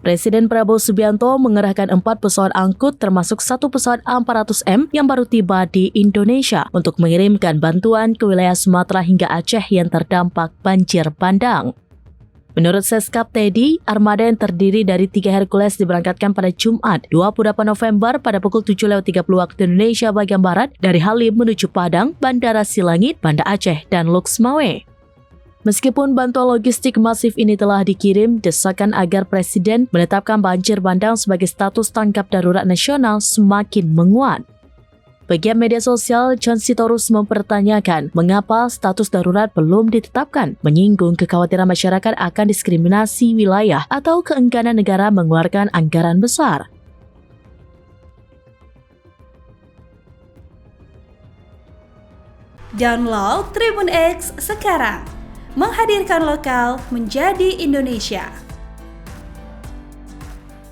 Presiden Prabowo Subianto mengerahkan 4 pesawat angkut termasuk 1 pesawat A400M yang baru tiba di Indonesia untuk mengirimkan bantuan ke wilayah Sumatera hingga Aceh yang terdampak banjir bandang. Menurut Seskap Teddy, armada yang terdiri dari 3 Hercules diberangkatkan pada Jumat 28 November pada pukul 7.30 waktu Indonesia bagian Barat dari Halim menuju Padang, Bandara Silangit, Banda Aceh, dan Luxmawe. Meskipun bantuan logistik masif ini telah dikirim, desakan agar Presiden menetapkan banjir bandang sebagai status tanggap darurat nasional semakin menguat. Bagian media sosial, John Sitorus mempertanyakan mengapa status darurat belum ditetapkan, menyinggung kekhawatiran masyarakat akan diskriminasi wilayah atau keengganan negara mengeluarkan anggaran besar. Download Tribun X sekarang, menghadirkan lokal menjadi Indonesia.